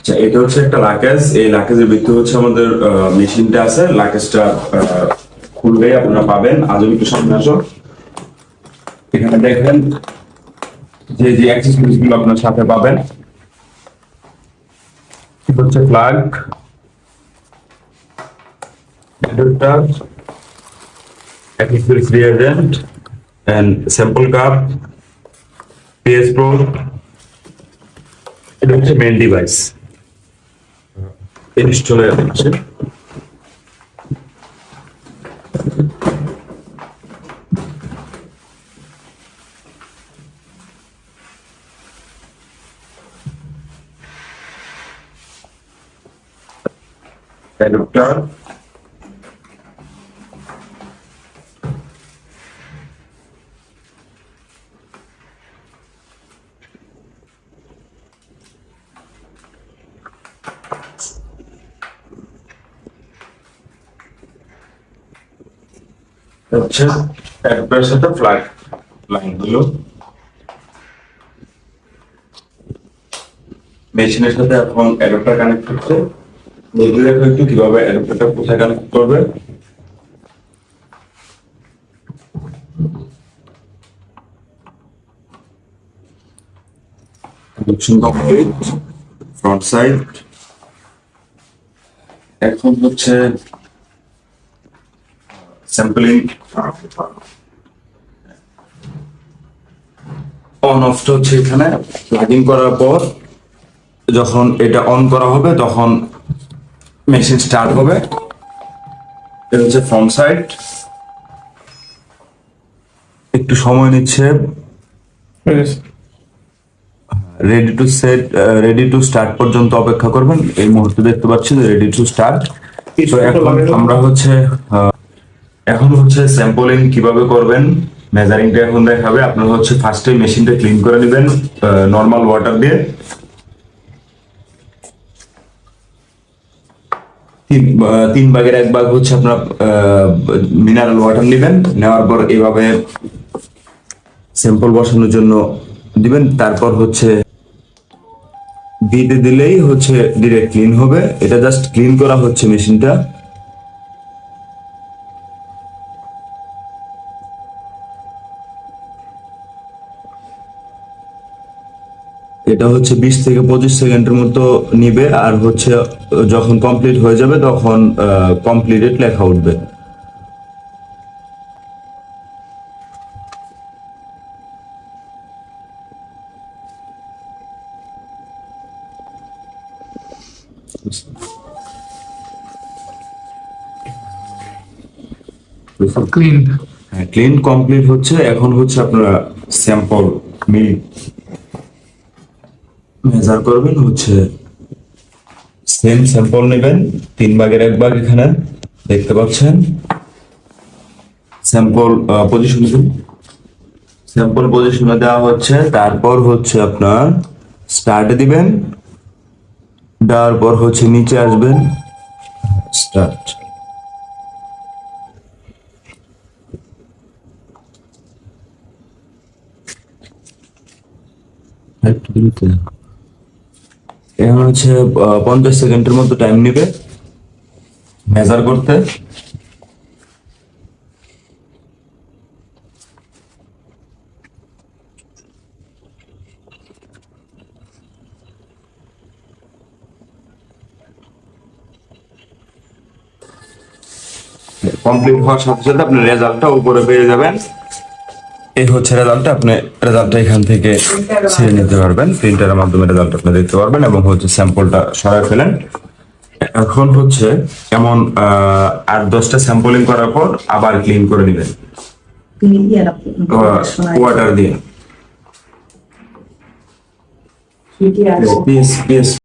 আচ্ছা, এটা হচ্ছে একটা লাকেজ। এই লাকেজের ভিতরে হচ্ছে আমাদের মেশিনটা আছে। লাকেজটা খুললেই আপনারা পাবেন। আজ একটু সামনে আসো। এখানে দেখেন যে যে অ্যাক্সেসরিজ গুলো আপনার সাথে পাবেন। এটা হচ্ছে plug, adapter, accessories reagent and sample cup, PS pro. এটা হচ্ছে মেইন ডিভাইস। ইনস্টল হয়ে যাচ্ছে। অ্যাডাপ্টার, হচ্ছে অ্যাডাপ্টারের সাথে ফ্ল্যাগ লাইন গুলো মেশিনের সাথে এখন অ্যাডাপ্টার কানেক্ট করতে। বলতে দেখো একটু কিভাবে অ্যাডাপ্টারটা কোথায় কানেক্ট করবে। Connection complete, front side. এখন হচ্ছে স্যাম্পলিং অন অফটা হচ্ছে এখানে প্লাগিং করার পর যখন এটা অন করা হবে তখন মেশিন স্টার্ট হবে। এটা হচ্ছে ফ্রন্ট সাইড। একটু সময় নিচ্ছে। Ready to set, ready to start পর্যন্ত অপেক্ষা করবেন। এই মুহূর্তে দেখতে পাচ্ছেন রেডি টু স্টার্ট। তো এখন আমরা হচ্ছে এখন হচ্ছে স্যাম্পলিং কিভাবে করবেন, মেজারিংটা এখন দেখাবে। আপনারা হচ্ছে ফার্স্টে মেশিনটা ক্লিন করে নেবেন নর্মাল ওয়াটার দিয়ে। তিন ভাগের এক ভাগ হচ্ছে আপনার মিনারেল ওয়াটার নেবেন। নেওয়ার পর এভাবে স্যাম্পল বসানোর জন্য দিবেন। তারপর হচ্ছে দিতে দিলেই হচ্ছে ডিরেক্ট ক্লিন হবে। এটা জাস্ট ক্লিন করা হচ্ছে মেশিনটা। এটা হচ্ছে 20 থেকে 25 সেকেন্ডের মতো নিবে। আর হচ্ছে যখন কমপ্লিট হয়ে যাবে তখন কমপ্লিটেড লেখা উঠবে। ক্লিন। হ্যাঁ, ক্লিন কমপ্লিট হচ্ছে। এখন হচ্ছে আপনারা স্যাম্পল মেজার করবেন। হচ্ছে সেম স্যাম্পল নেবেন, 3 ভাগের 1 ভাগ এখানে দেখতে পাচ্ছেন। স্যাম্পল পজিশন দিন। স্যাম্পল পজিশনে দেওয়া হচ্ছে। তারপর হচ্ছে আপনার স্টার্টে দিবেন। দেওয়ার পর হচ্ছে নিচে আসবেন, স্টার্ট। এখন হচ্ছে 50 সেকেন্ডের মতো টাইম নেবে মেজার করতে। কমপ্লিট হওয়ার সাথে সাথে আপনি রেজাল্টটা উপরে পেয়ে যাবেন। এই হচ্ছে রেজাল্টটা। আপনি রেজাল্টটা এখান থেকে ছেড়ে নিতে পারবেন। প্রিন্টারের মাধ্যমে রেজাল্ট আপনি দেখতে পারবেন এবং হচ্ছে স্যাম্পলটা সরাই ফেলেন। এখন হচ্ছে এমন 8-10টা স্যাম্পলিং করার পর আবার ক্লিন করে নেবেন ওয়াটার দিয়ে। পিএস